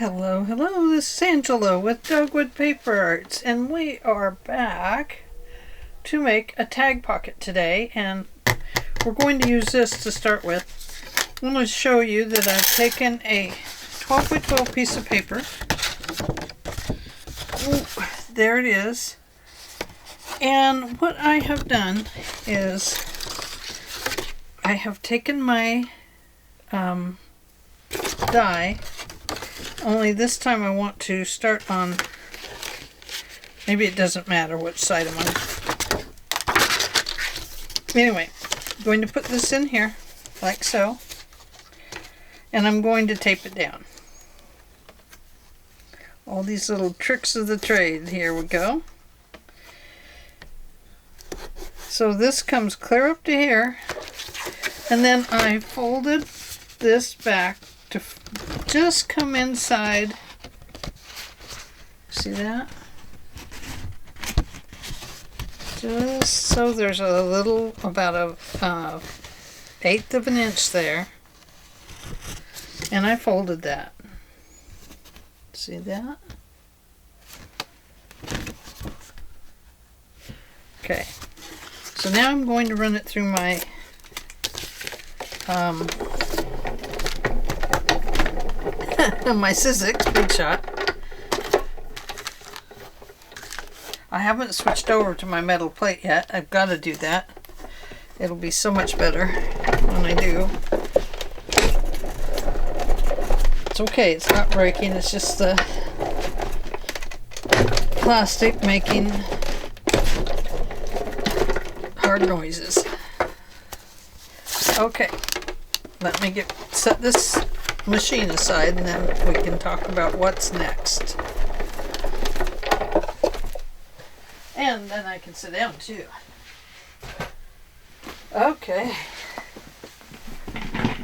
Hello, hello, this is Angela with Dogwood Paper Arts, and we are back to make a tag pocket today, and we're going to use this to start with. I'm going to show you that I've taken a 12 by 12 piece of paper. Ooh, there it is. And what I have done is I have taken my die. Only this time I want to start on, maybe it doesn't matter which side I'm on. Anyway, I'm going to put this in here, like so, and I'm going to tape it down. All these little tricks of the trade, here we go. So this comes clear up to here, and then I folded this back to just come inside. See that? Just so there's a little, about a 1/8 of an inch there, and I folded that. See that? Okay, so now I'm going to run it through my my Sizzix Big Shot. I haven't switched over to my metal plate yet. I've got to do that. It'll be so much better when I do. It's okay, it's not breaking, it's just the plastic making hard noises. Okay, let me set this machine aside, and then we can talk about what's next. And then I can sit down too. Okay,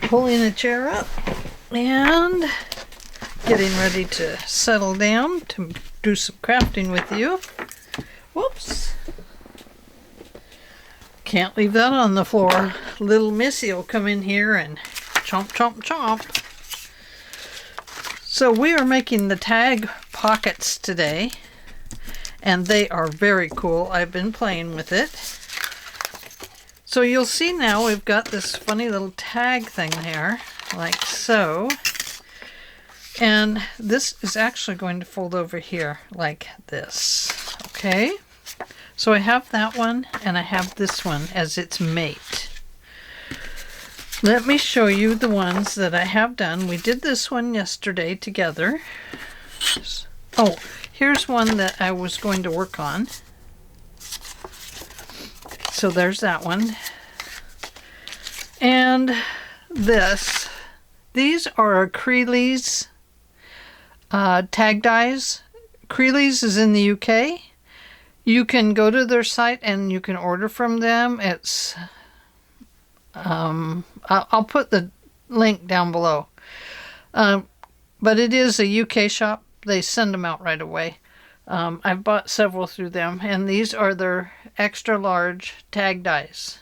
pulling a chair up and getting ready to settle down to do some crafting with you. Whoops, can't leave that on the floor. Little Missy will come in here and chomp chomp chomp. So we are making the tag pockets today, and they are very cool. I've been playing with it. So you'll see now we've got this funny little tag thing here, like so. And this is actually going to fold over here like this. Okay? So I have that one, and I have this one as its mate. Let me show you the ones that I have done. We did this one yesterday together. Oh, here's one that I was going to work on. So there's that one. And this. These are Creeley's tag dies. Creeley's is in the UK. You can go to their site and you can order from them. It's I'll put the link down below. But it is a UK shop. They send them out right away. I've bought several through them, and these are their extra large tag dies.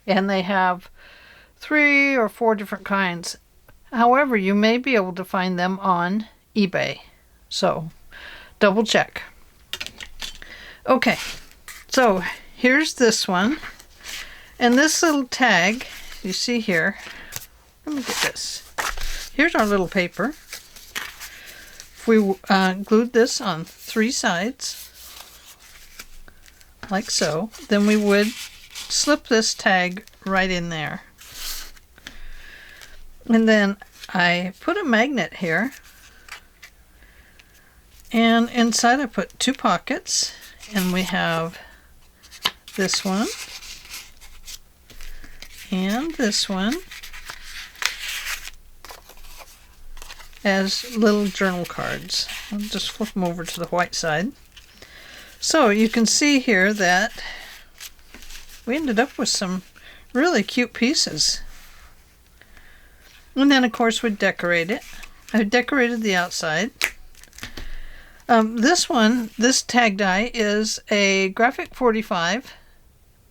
And they have 3 or 4 different kinds. However, you may be able to find them on eBay. So double check. Okay, so here's this one. And this little tag, you see here, let me get this. Here's our little paper. If we glued this on 3 sides, like so, then we would slip this tag right in there. And then I put a magnet here, and inside I put 2 pockets, and we have this one and this one as little journal cards. I'll just flip them over to the white side. So you can see here that we ended up with some really cute pieces. And then of course we decorate it. I decorated the outside. This tag die is a graphic 45,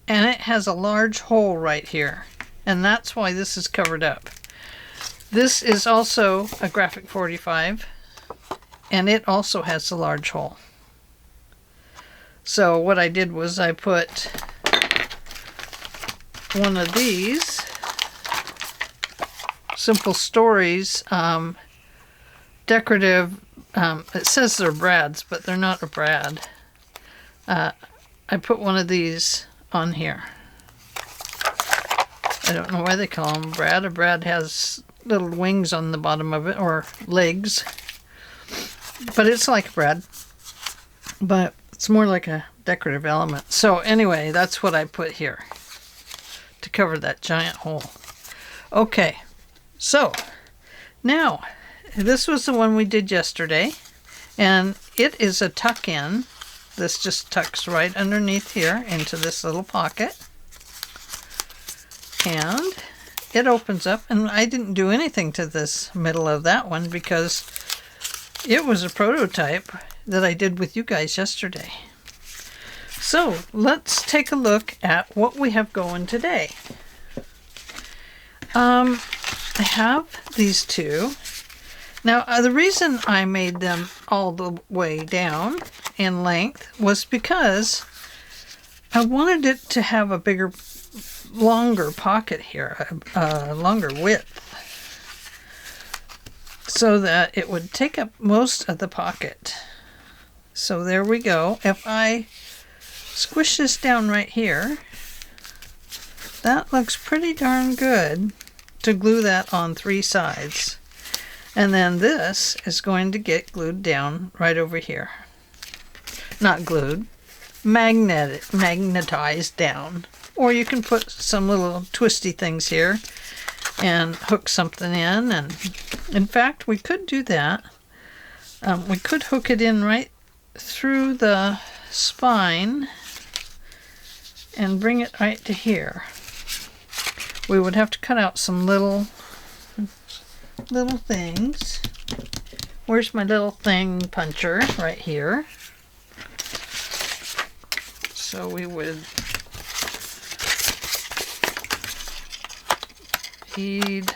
and it has a large hole right here, and that's why this is covered up. This is also a graphic 45, and it also has a large hole. So what I did was I put one of these Simple Stories decorative, it says they're brads, but they're not a brad. I put one of these on here. I don't know why they call them brad. A brad has little wings on the bottom of it, or legs. But it's like a brad. But it's more like a decorative element. So anyway, that's what I put here to cover that giant hole. Okay, so now this was the one we did yesterday, and it is a tuck-in. This just tucks right underneath here into this little pocket. And it opens up, and I didn't do anything to this middle of that one because it was a prototype that I did with you guys yesterday. So let's take a look at what we have going today. I have these two. Now, the reason I made them all the way down in length was because I wanted it to have a bigger, longer pocket here, a longer width, so that it would take up most of the pocket. So there we go. If I squish this down right here, that looks pretty darn good to glue that on 3 sides. And then this is going to get glued down right over here. Not glued, magnetized down. Or you can put some little twisty things here and hook something in. And in fact, we could do that. We could hook it in right through the spine and bring it right to here. We would have to cut out some little things. Where's my little thing puncher? Right here. So we would need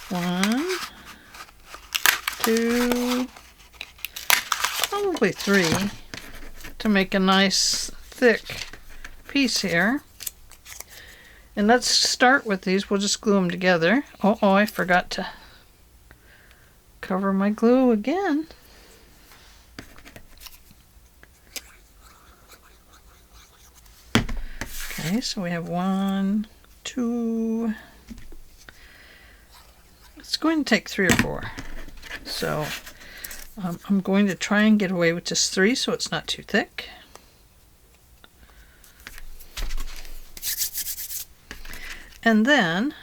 1, 2, probably 3 to make a nice thick piece here. And let's start with these. We'll just glue them together. Oh, I forgot to cover my glue again. Okay, so we have 1, 2. It's going to take 3 or 4. So I'm going to try and get away with just 3 so it's not too thick. And then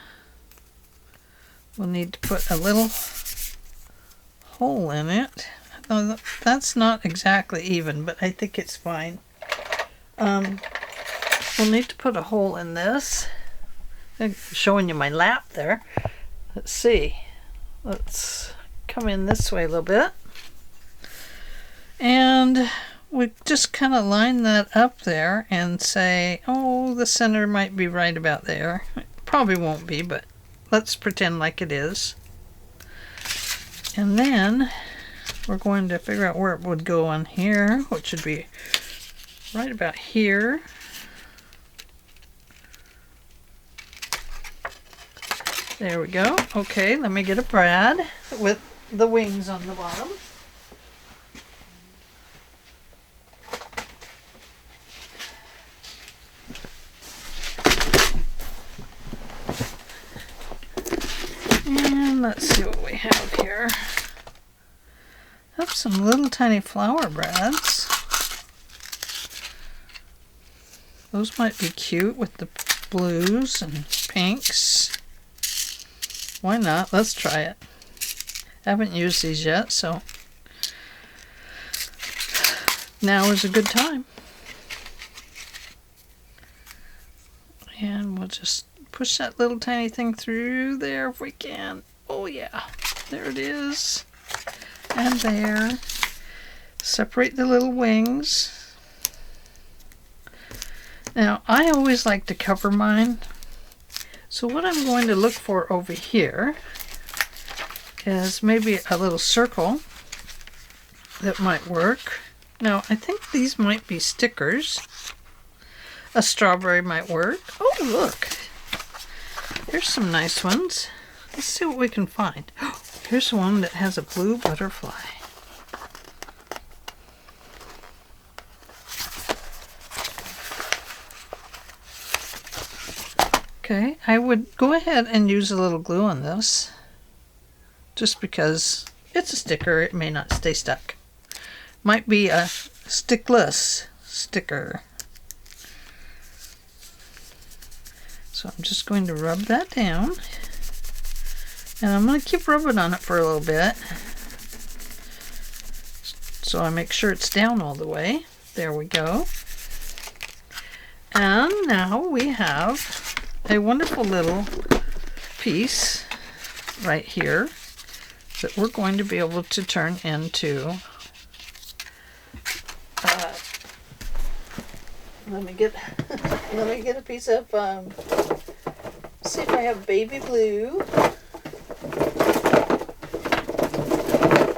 we'll need to put a little hole in it. No, that's not exactly even, but I think it's fine. We'll need to put a hole in this. I'm showing you my lap there. Let's see. Let's come in this way a little bit. And we just kind of line that up there and say, oh, the center might be right about there. It probably won't be, but let's pretend like it is. And then we're going to figure out where it would go on here, which would be right about here. There we go. Okay, let me get a brad with the wings on the bottom. And let's see what we have here. I have some little tiny flower brads. Those might be cute with the blues and pinks. Why not? Let's try it. I haven't used these yet, so now is a good time. And we'll just push that little tiny thing through there if we can. Oh yeah, there it is. And there. Separate the little wings. Now, I always like to cover mine. So what I'm going to look for over here is maybe a little circle that might work. Now, I think these might be stickers. A strawberry might work. Oh, look. Here's some nice ones. Let's see what we can find. Here's one that has a blue butterfly. Okay, I would go ahead and use a little glue on this, just because it's a sticker, it may not stay stuck. Might be a stickless sticker. So I'm just going to rub that down, and I'm going to keep rubbing on it for a little bit, so I make sure it's down all the way. There we go. And now we have a wonderful little piece right here that we're going to be able to turn into let me get a piece of see if I have baby blue.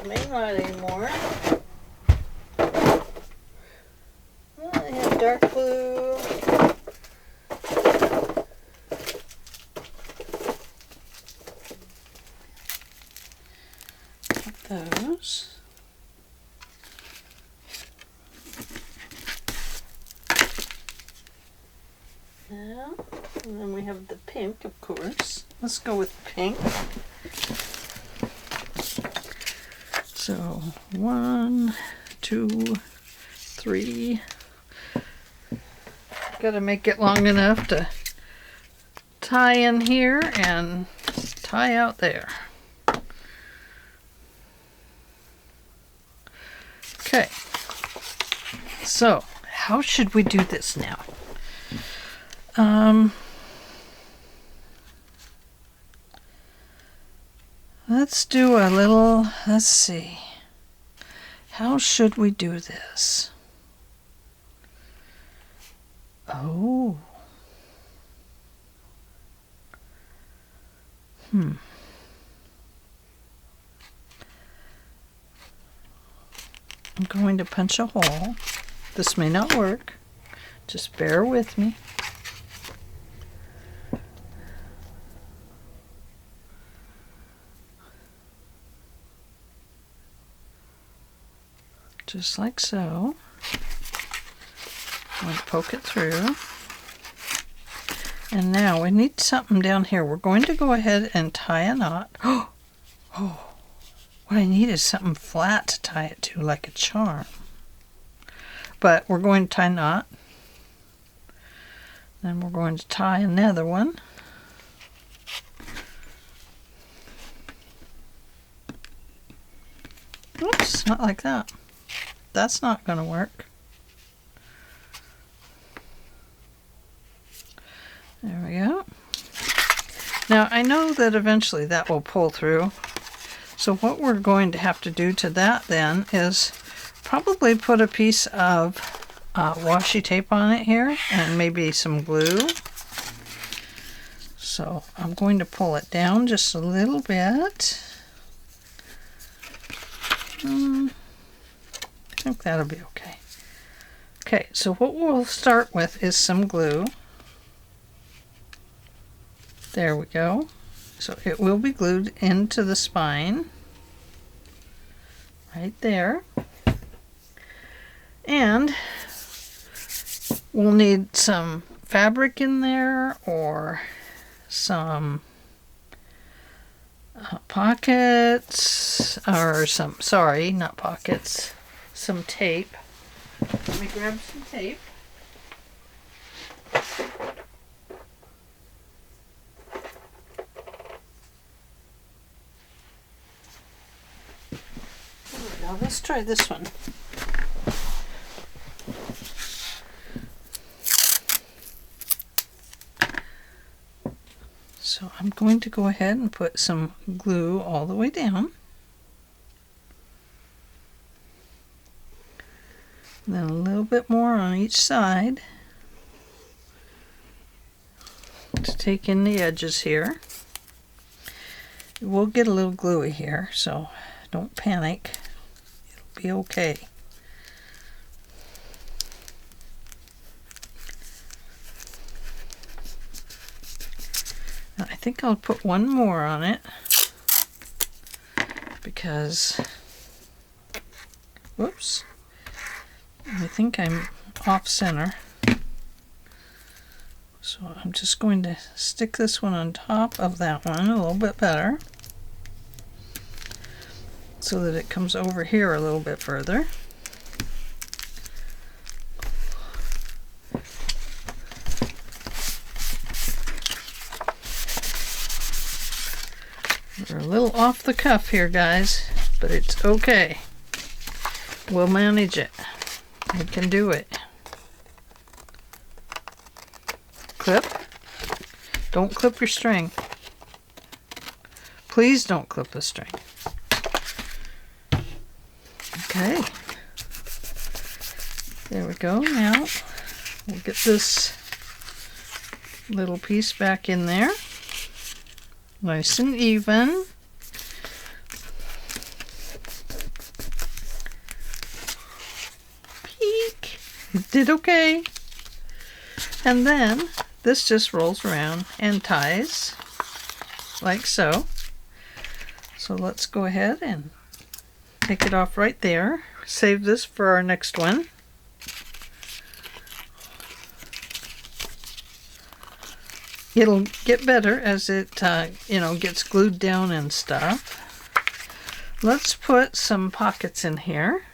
May not anymore. I have dark blue. Those. Now, and then we have the pink, of course. Let's go with pink. So 1, 2, 3. Gotta make it long enough to tie in here and tie out there. Okay, so how should we do this now? Let's do a little, let's see. How should we do this? Oh. I'm going to punch a hole. This may not work. Just bear with me. Just like so. I'm going to poke it through. And now we need something down here. We're going to go ahead and tie a knot. Oh, what I need is something flat to tie it to, like a charm. But we're going to tie a knot. Then we're going to tie another one. Oops, not like that. That's not going to work. There we go. Now I know that eventually that will pull through. So what we're going to have to do to that then is probably put a piece of washi tape on it here and maybe some glue. So I'm going to pull it down just a little bit. I think that'll be okay. Okay, so what we'll start with is some glue. There we go. So it will be glued into the spine. Right there. And we'll need some fabric in there or some pockets or some, sorry, not pockets, some tape. Let me grab some tape. Now let's try this one. So I'm going to go ahead and put some glue all the way down. And then a little bit more on each side to take in the edges here. We'll get a little gluey here, so don't panic. It'll be okay. Now, I think I'll put one more on it because, whoops, I think I'm off center. So I'm just going to stick this one on top of that one a little bit better so that it comes over here a little bit further. We're a little off the cuff here, guys, but it's okay. We'll manage it. We can do it. Clip. Don't clip your string. Please don't clip the string. Okay. There we go. Now we'll get this little piece back in there. Nice and even. Peek. It did okay. And then this just rolls around and ties like so. So let's go ahead and take it off right there. Save this for our next one. It'll get better as it gets glued down and stuff. Let's put some pockets in here.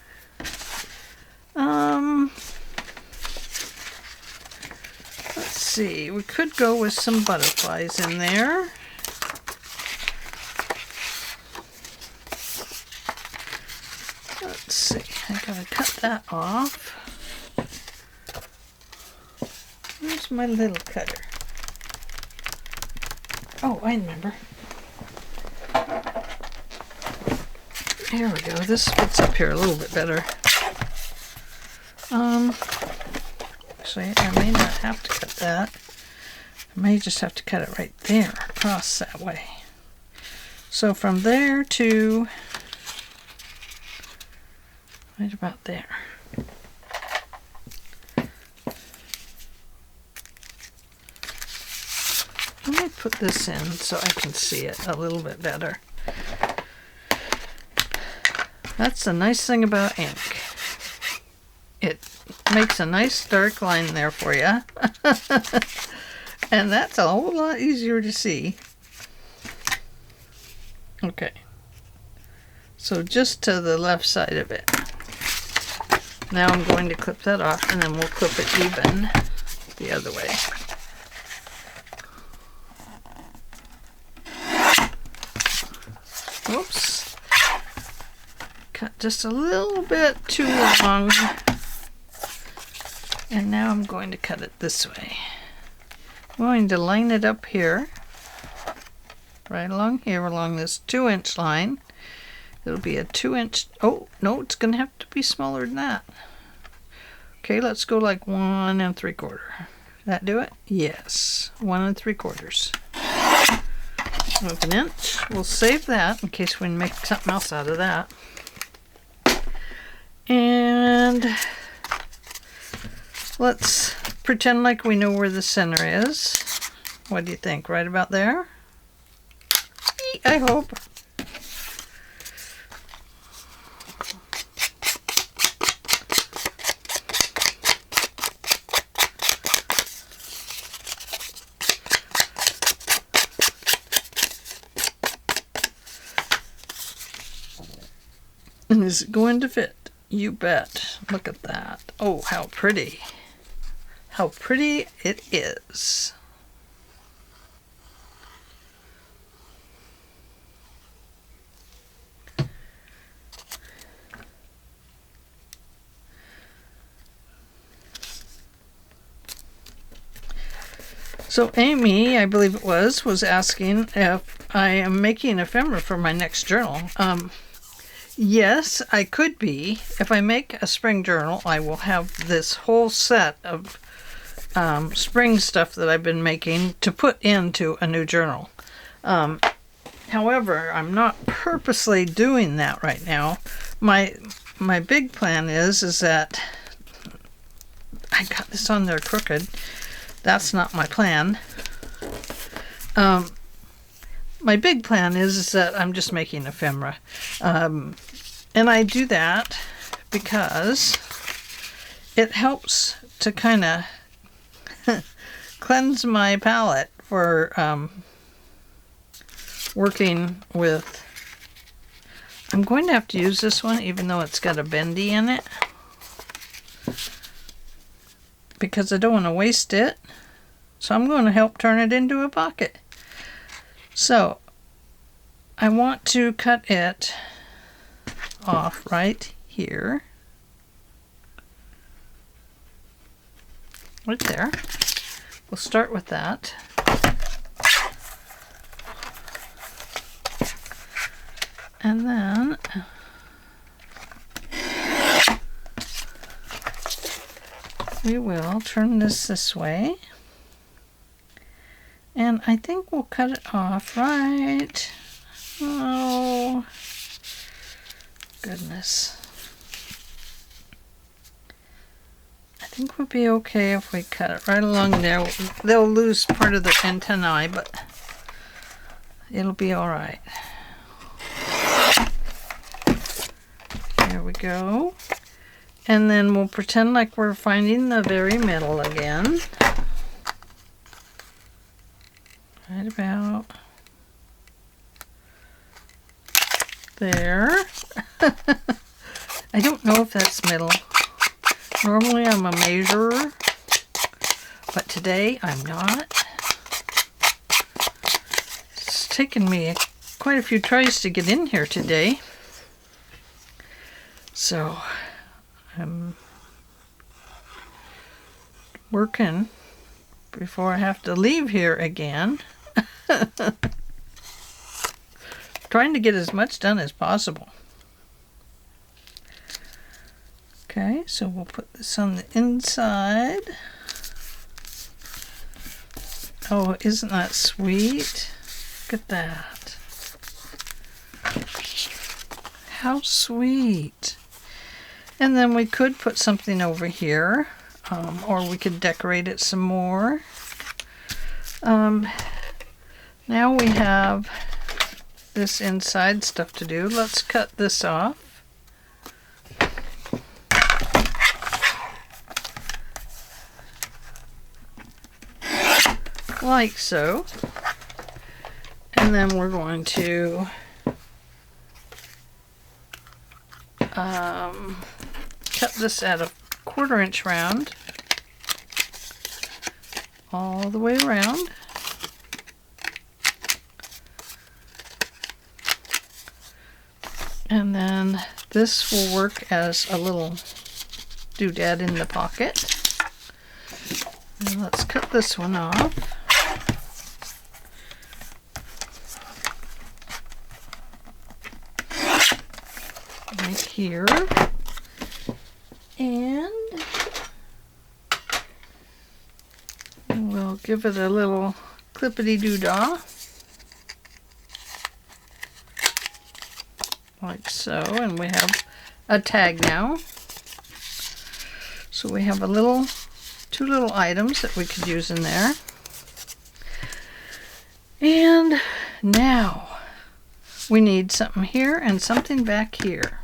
Let's see, we could go with some butterflies in there. Let's see, I gotta cut that off. Where's my little cutter? Oh, I remember. Here we go. This fits up here a little bit better. Actually, I may not have to cut that. I may just have to cut it right there, across that way. So from there to right about there. Let me put this in so I can see it a little bit better. That's the nice thing about ink. It makes a nice dark line there for you. And that's a whole lot easier to see. Okay. So just to the left side of it. Now I'm going to clip that off and then we'll clip it even the other way. Oops. Cut just a little bit too long. And now I'm going to cut it this way. I'm going to line it up here. Right along here, along this 2-inch line. It'll be a 2-inch. Oh, no, it's going to have to be smaller than that. Okay, let's go like 1 3/4. That do it? Yes, 1 3/4. Of an inch. We'll save that in case we can make something else out of that. And let's pretend like we know where the center is. What do you think? Right about there? I hope. And is it going to fit? You bet. Look at that. Oh, how pretty. How pretty it is. So Amy, I believe it was asking if I am making ephemera for my next journal. Yes, I could be. If I make a spring journal, I will have this whole set of spring stuff that I've been making to put into a new journal. However, I'm not purposely doing that right now. My big plan is that I got this on there crooked. That's not my plan. My big plan is that I'm just making ephemera. And I do that because it helps to kind of cleanse my palette for working with. I'm going to have to use this one even though it's got a bendy in it, because I don't want to waste it. So I'm going to help turn it into a pocket. So I want to cut it off right here. Right there. We'll start with that. And then we will turn this way. And I think we'll cut it off right. Oh, goodness. I think we'll be okay if we cut it right along there. They'll lose part of their antennae, but it'll be all right. There we go. And then we'll pretend like we're finding the very middle again. Right about there. I don't know if that's middle. Normally I'm a measurer, but today I'm not. It's taken me quite a few tries to get in here today. So I'm working before I have to leave here again. Trying to get as much done as possible. Okay, so we'll put this on the inside. Oh, isn't that sweet? Look at that. How sweet. And then we could put something over here, or we could decorate it some more. Now we have this inside stuff to do. Let's cut this off. Like so. And then we're going to cut this at a 1/4 inch round all the way around. And then this will work as a little doodad in the pocket. And let's cut this one off. Right here. And we'll give it a little clippity-doo-dah. Like so, and we have a tag now. So we have two little items that we could use in there. And now we need something here and something back here.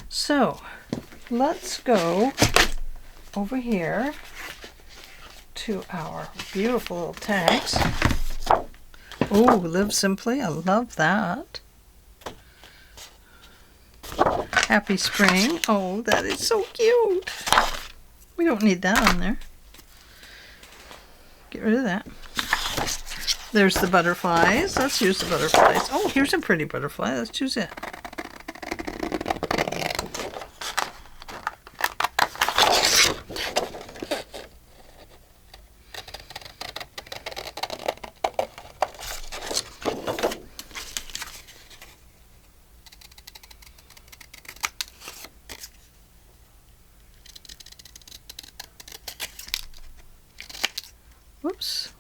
So let's go over here to our beautiful little tags. Oh, Live Simply, I love that. Happy Spring. Oh, that is so cute. We don't need that on there. Get rid of that. There's the butterflies. Let's use the butterflies. Oh, here's a pretty butterfly. Let's choose it. Whoops.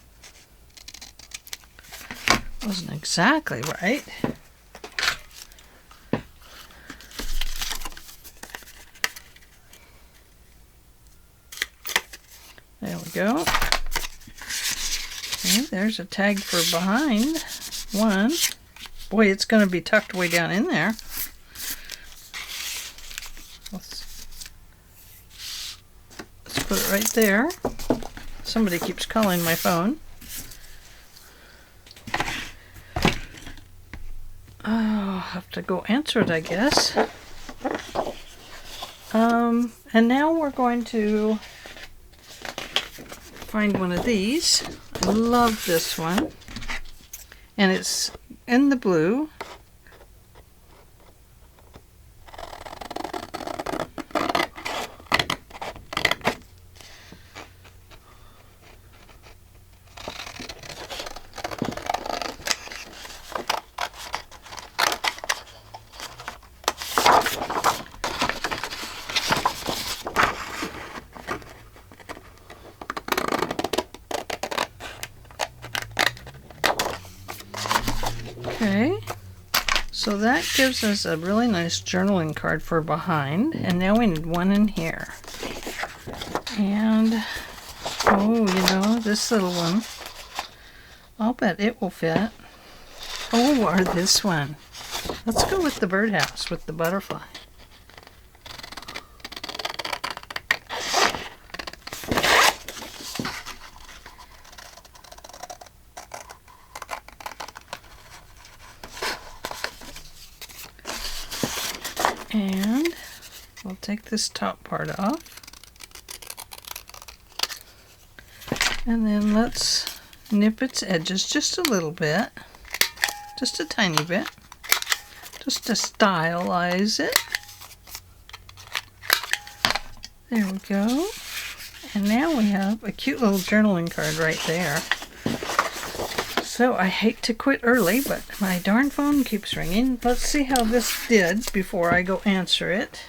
Wasn't exactly right. There we go. Okay, there's a tag for behind one. Boy, it's going to be tucked way down in there. Let's put it right there. Somebody keeps calling my phone. Oh, I'll have to go answer it, I guess. And now we're going to find one of these. I love this one. And it's in the blue. Okay, so that gives us a really nice journaling card for behind, and now we need one in here. And, oh, you know, this little one, I'll bet it will fit. Oh, or this one. Let's go with the birdhouse with the butterfly. And we'll take this top part off. And then let's nip its edges just a little bit. Just a tiny bit. Just to stylize it. There we go. And now we have a cute little journaling card right there. So I hate to quit early, but my darn phone keeps ringing. Let's see how this did before I go answer it.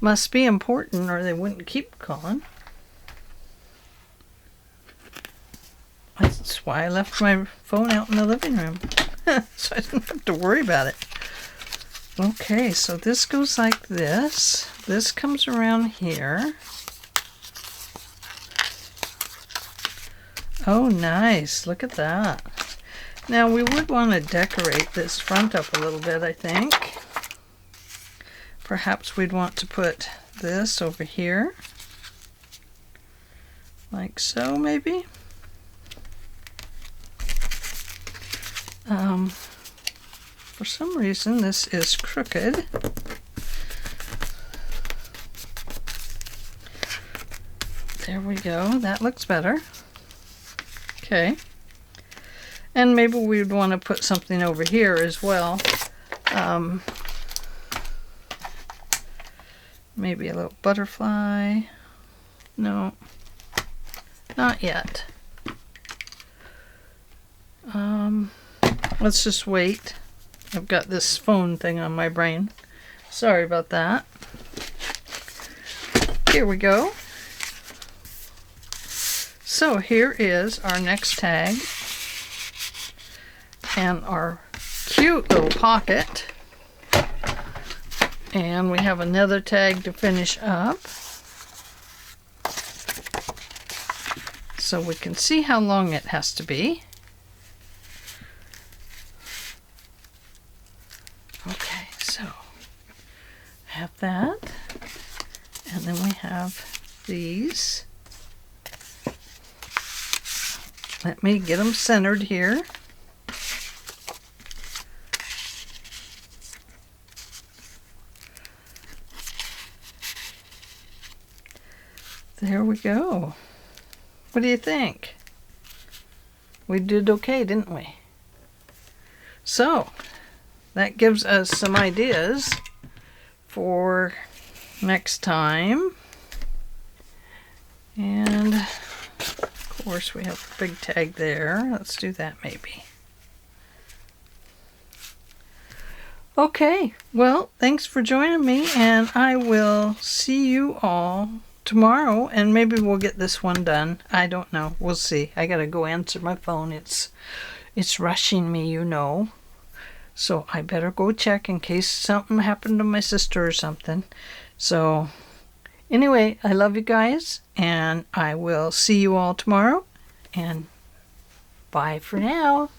Must be important or they wouldn't keep calling. That's why I left my phone out in the living room. So I didn't have to worry about it. Okay, so this goes like this. This comes around here. Oh, nice. Look at that. Now, we would want to decorate this front up a little bit, I think. Perhaps we'd want to put this over here. Like so, maybe. For some reason, this is crooked. There we go. That looks better. Okay, and maybe we would want to put something over here as well. Maybe a little butterfly. No, not yet. Let's just wait. I've got this phone thing on my brain. Sorry about that. Here we go. So here is our next tag and our cute little pocket. And we have another tag to finish up. So we can see how long it has to be. Okay, so I have that. And then we have these. Let me get them centered here. There we go. What do you think? We did okay, didn't we? So, that gives us some ideas for next time. And of course we have a big tag there. Let's do that maybe. Okay, well, thanks for joining me, and I will see you all tomorrow, and maybe we'll get this one done. I don't know. We'll see. I gotta go answer my phone. It's it's rushing me, you know. So I better go check in case something happened to my sister or something. So anyway, I love you guys, and I will see you all tomorrow. And bye for now.